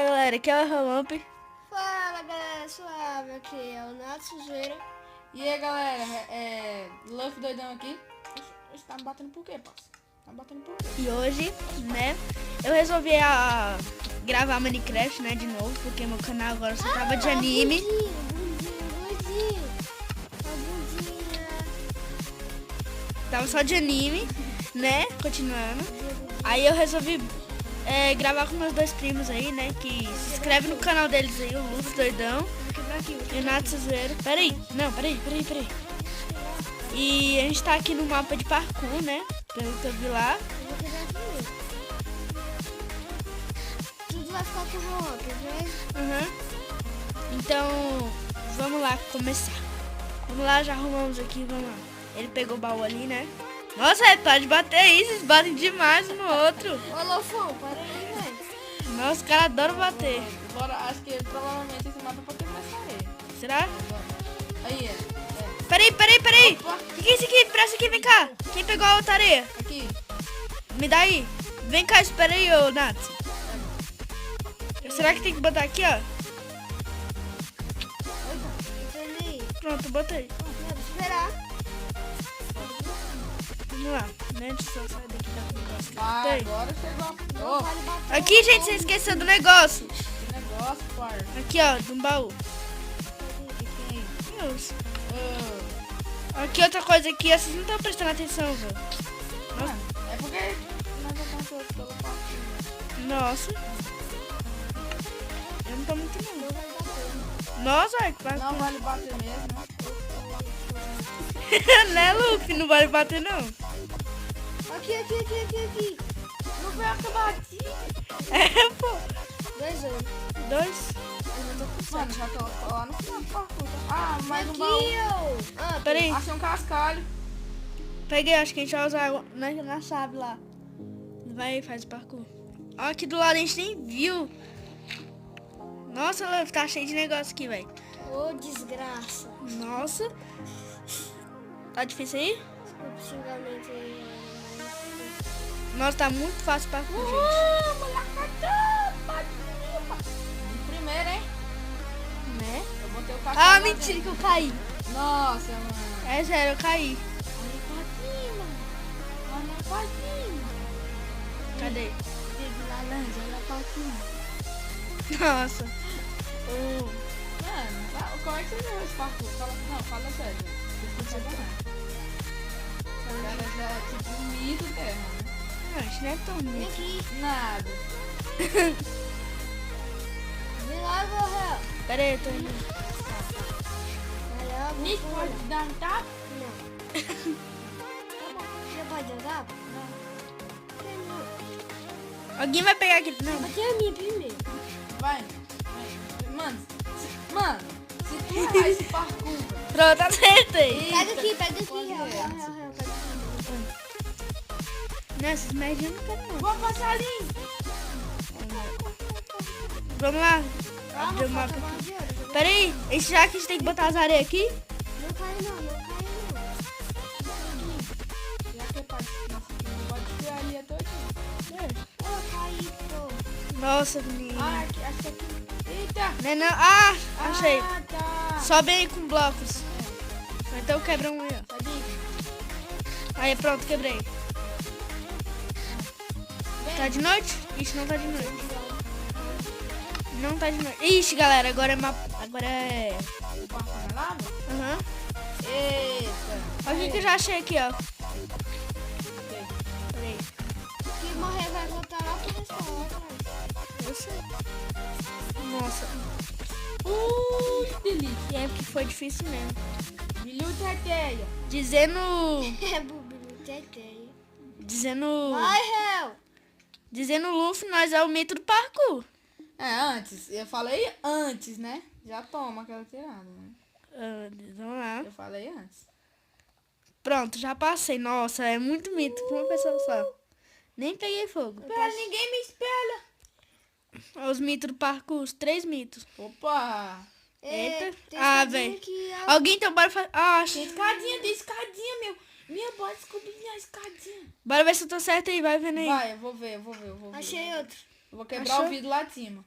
Galera, aqui é o Ramp. Fala galera, suave, aqui é o Nato Sujeira. E aí galera, Luffy doidão aqui. Você tá me batendo por quê, parça? Tá me batendo por quê? E hoje, né, eu resolvi gravar Minecraft, né, de novo, porque meu canal agora só tava de anime. Bundinha. Tava só de anime, né, continuando. Aí eu resolvi gravar com meus dois primos aí, né, que se inscreve no canal deles aí, o Luffy doidão e o Nato Sujeira. Peraí. E a gente tá aqui no mapa de parkour, né, pelo que eu vi lá. Tudo vai ficar com o Ramp, né? Então, vamos lá começar. Vamos lá, já arrumamos aqui, vamos lá. Ele pegou o baú ali, né? Nossa, pode bater aí, vocês batem demais um no outro. Ô Lofão, para aí, velho. Nossa, os caras adoram bater. Bora, acho que provavelmente esse mapa pode ter que sair. Será? Aí, Peraí. Opa. O que é isso aqui? Presta aqui, vem cá. Quem pegou a outra areia? Aqui. Me dá aí. Vem cá, espera aí, ô Nath. Será que tem que botar aqui, ó? Entendi. Pronto, botei. Vou esperar. Vamos lá. Né? Deixa eu só sair daqui da negócio. Ah, Botei. agora chegou. Não Ô, vale bater. Aqui, gente, você esqueceu do negócio. que negócio, parça. Aqui, ó, do baú. Aqui. Deus. Ô, Aqui, outra coisa aqui, vocês não estão prestando atenção, velho. é porque nós alcançamos pelo parquinho. Nossa. Eu não tô muito não. Não vale bater. Nossa, que vai. Não vale bater mesmo. Né, Luffy? Não vale bater, não. Aqui. Não foi a que eu bati. É, pô. 2 anos. 2. Eu já tô com Mano, já tô lá no final do parkour. Ah, mais um aqui, baú. ô. Ah, Peraí. Achei um cascalho. Peguei, acho que a gente vai usar na chave lá. Vai, faz o parkour. Ó, aqui do lado a gente nem viu. Nossa, Luffy, tá cheio de negócio aqui, velho. Ô, desgraça. Nossa. Tá difícil aí? Desculpa o xingamento aí. Nossa, tá muito fácil o parkour, gente. Molecada, primeiro, hein? Né? Eu botei o cascalho. Ah, lá mentira dentro. que eu caí. Nossa, mano. É sério, eu caí. Olha a patinha. Cadê? Dedo laranja, olha a patinha. Nossa. Mano, como é que você jogou esse parkour? Fala sério. Você não sabe o cara já é tipo um mito terra, né? Não, isso não é tão Vem muito. aqui. Nada. Vem logo, Rael. Pera aí, eu tô indo. Vai logo. Nick pode dar um tapa? Não. Tá bom. Você pode andar? Não. Alguém vai pegar aqui? Não. Bati a minha primeiro. Vai. Mano, se tu errar esse parkour, Pronto, acertei. Pega aqui, pode Rael. ver. Pega aqui. Não, essas merdinhas eu não quero não. vou passar ali. Vamos lá. Calma, Abriu o mapa. falta bola de ouro. Pera aí, já que a gente tem que botar as areias aqui? Não cai não. Já que é partinho, pode tirar ali até aqui. Ô, caí, pô. Nossa, menina. Ah, aqui, acho que aqui. Eita! Não é não. Ah, achei. Ah, tá. Sobe aí com blocos. Então quebra um aí, ó. Sabia? Aí, pronto, quebrei. Tá de noite? Ixi, não tá de noite. Não tá de noite. Ixi, galera, agora é mapa. Agora é. O parkour na lava? Aham. Eita! Olha o que que eu já achei aqui, ó. Ok. Peraí. Se morrer, vai voltar lá pro restaurante. Eu sei. Nossa. Delícia. E é porque foi difícil mesmo. Milho teteia. Dizendo. É, bobinho, teteia. Dizendo. Vai, Rael. Dizendo Luffy, nós é o mito do parkour. Antes. Eu falei antes, né? Já toma aquela tirada, né? Vamos lá. Eu falei antes. Pronto, já passei. Nossa, é muito mito pra uma pessoa só. Nem peguei fogo. Espera, ninguém me espelha. Olha os mitos do parkour, os 3 mitos. Opa! Eita. Tem Ah, escadinha velho. aqui, ó. Alguém então bora fazer. Ah, acho. Tem escadinha, meu. Minha bora descobrir a escadinha. Bora ver se eu tô certo aí, vai vendo aí. Vai, eu vou ver. Achei outro. Eu vou quebrar Achou? o vidro lá de cima.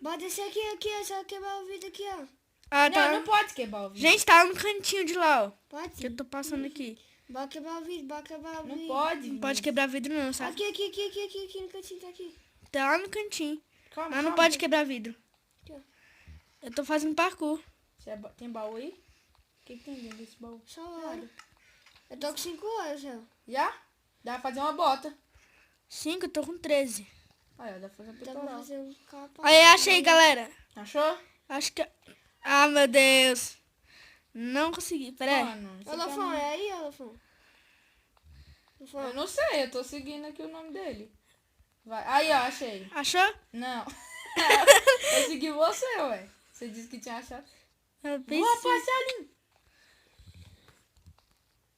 Bota esse aqui, ó. Só quebrar o vidro aqui, ó. Ah, tá. Não pode quebrar o vidro. Gente, tá no cantinho de lá, ó. Pode? Que eu tô passando aqui. Bota quebrar o vidro, bota quebrar o vidro. Não pode. Não pode quebrar vidro não, sabe? Aqui no cantinho, tá aqui. Tá lá no cantinho. Calma, Mas não calma. pode quebrar vidro. Aqui, ó. Eu tô fazendo parkour. Tem baú aí? O que tem dentro desse baú? Só hora. Eu tô com 5 horas, já. Já? Dá pra fazer uma bota. 5, eu tô com 13. Aí, ó, dá pra fazer um Dá pra peitoral. fazer um capa. Aí, achei, galera. Achou? Acho que... Ah, meu Deus. Não consegui, peraí. Mano, isso Ô, aqui é Lofão, é aí, ô, Lofão? Eu não sei, eu tô seguindo aqui o nome dele. Vai. Aí, ó, achei. Achou? Não. Eu segui você, ué. Você disse que tinha achado. Eu Boa, pensei... parcelinho.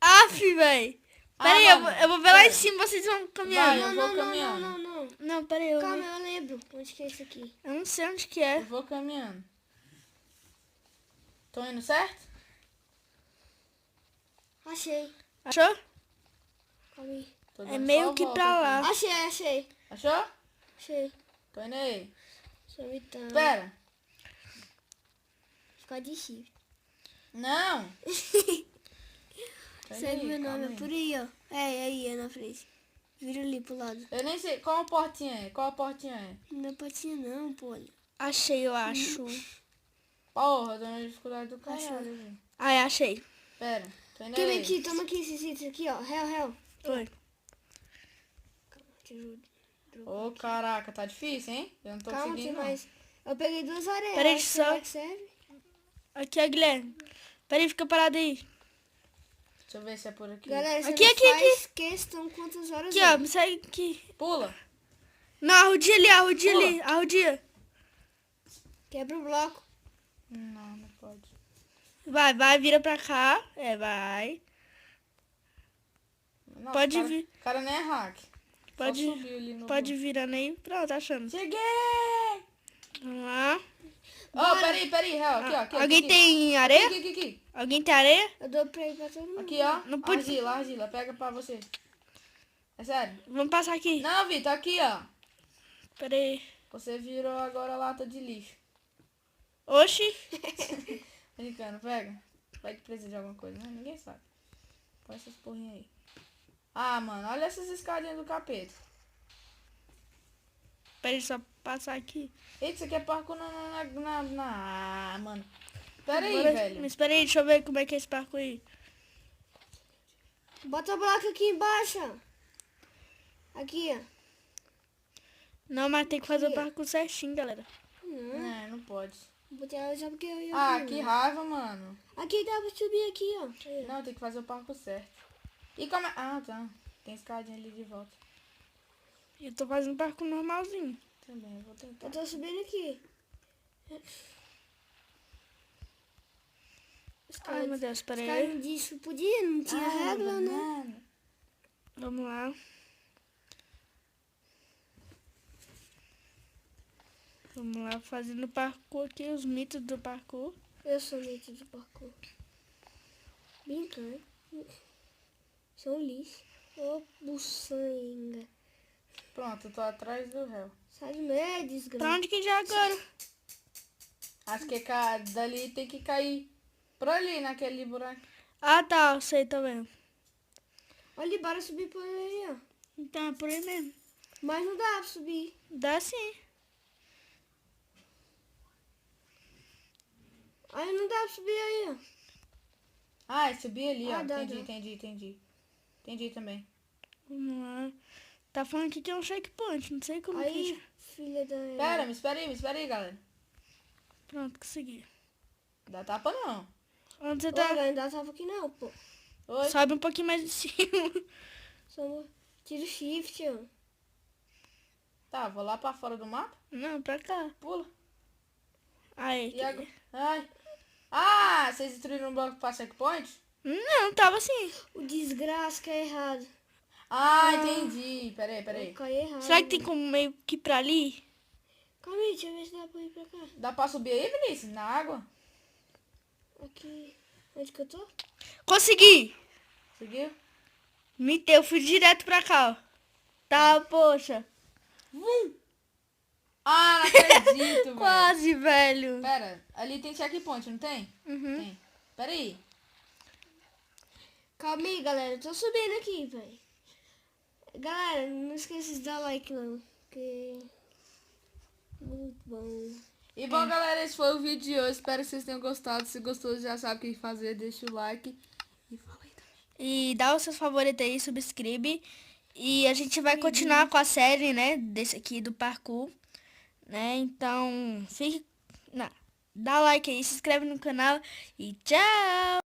Aff, véi. Peraí, mano, eu vou ver lá em pera. cima, vocês vão Vai, caminhando. eu vou caminhando. Não. Não, peraí, eu... Calma, eu lembro. Onde que é isso aqui? Eu não sei onde que é. Eu vou caminhando. Tô indo certo? Achei. Achou? Calma aí. Tô É dando meio só a que volta pra aqui. lá. Achei. Achou? Achei. Tô indo aí. Só imitando. Espera. Ficar de chifre. Não. Tô indo Segue aí, meu calma nome, é por aí, ó. É aí, é na frente. Vira ali pro lado. Eu nem sei. Qual a portinha é? Qual a portinha é? Não é patinha não, pô. Achei, eu acho. Porra, eu dou uma dificuldade do Achou. caralho, velho. Ai, achei. Pera. Tô indo Toma aí. aqui, toma aqui esse sítio aqui, ó. Réu. Foi. Te ajudo. Ô, caraca, tá difícil, hein? Eu não tô Calma, tem conseguindo, não. mais. Eu peguei 2 areias. Peraí, Acho que só- será que serve? Aqui, ó, Guilherme. Peraí, fica parado aí. Deixa eu ver se é por aqui. Galera, você Aqui, não aqui, faz questão quantas horas Aqui, é. ó, me segue aqui. Pula. Não, arrudia ali, arrudia Pô. ali, arrudia. Quebra o bloco. Não, não pode. Vai, vira pra cá. É, vai. Nossa, Pode o cara, vir. O cara nem é hack. Pode, Só subiu ali no... pode ir virando aí. Pronto, achando. Cheguei! Vamos lá. Ó, peraí, Real. Aqui, ó. Aqui, Alguém aqui, tem areia? Aqui. Alguém tem areia? Eu dou pra ir pra todo mundo. Aqui, ó. Não pode- Argila. Pega pra você. É sério. Vamos passar aqui. Não, Vitor, aqui, ó. Peraí. Você virou agora lata de lixo. Oxi. Brincando, pega. Vai que precisa de alguma coisa, né? Ninguém sabe. Põe essas porrinhas aí. Ah, mano, olha essas escadinhas do capeta. Peraí, só passar aqui. Eita, isso aqui é parkour Ah, mano. Pera aí, Bora- velho. Mas peraí, deixa eu ver como é que é esse parkour aí. Bota o bloco aqui embaixo, ó. Aqui, ó. Não, mas tem que fazer o Aqui. parkour certinho, galera. Não pode. Botei ela já porque eu ia Ah, vir, que né? raiva, mano. Aqui dá pra subir aqui, ó. Aí, ó. Não, tem que fazer o parkour certo. E como é... Ah, tá. Tem escadinha ali de volta. Eu tô fazendo parkour normalzinho. Também, eu vou tentar. Eu tô subindo aqui. Os Ai, caras meu Deus, os caras peraí. me disseram que podia, não tinha regra, né? banana. Vamos lá. Vamos lá, fazendo parkour aqui, os mitos do parkour. Eu sou meio de parkour. Brincando. Sou um lixo. Ô, buçanga. Pronto, eu tô atrás do réu. Sai do meio, Pra desgraça. onde que já agora? Acho que dali tem que cair por ali, naquele buraco. Ah, tá, eu sei, tá vendo. Olha, bora subir por aí, ó. Então é por aí mesmo. Mas não dá pra subir. Dá sim. Aí não dá pra subir aí, ó. Ah, subi ali, Ah, ó. dá, Entendi. Entendi também. Vamos lá. Tá falando aqui que é um checkpoint, não sei como Aí, que... filha da... Me espera aí, galera. Pronto, consegui. Dá tapa não. Onde você Ô, tá? não dá tava aqui não, pô. Oi. Sobe um pouquinho mais de cima. Só tira o shift, ó. Tá, vou lá pra fora do mapa. Não, pra cá. Pula. Aí. E agora? Ai. Ah, vocês destruíram um bloco pra checkpoint? Não, tava assim. O desgraça que é errado. Ah, entendi. Peraí. Eu caí errado. Será que tem como meio que ir pra ali? Calma aí, deixa eu ver se dá pra ir pra cá. Dá pra subir aí, Vinícius? Na água? Aqui. Onde que eu tô? Consegui! Seguiu? Eu fui direto pra cá, ó. Tá, poxa. Ah, não acredito, velho. verdade, velho. Pera, ali tem checkpoint, não tem? Uhum. Tem. Pera aí. Calma aí, galera. Eu tô subindo aqui, velho. Galera, não esqueça de dar like, não. Porque... Muito bom. E bom, galera, esse foi o vídeo de hoje. Espero que vocês tenham gostado. Se gostou, já sabe o que fazer. Deixa o like. E fala aí também. E dá os seus favoritos aí, subscreve. E a gente vai continuar com a série, né? Desse aqui do parkour. Né? Então, fique... Dá like aí, se inscreve no canal. E tchau!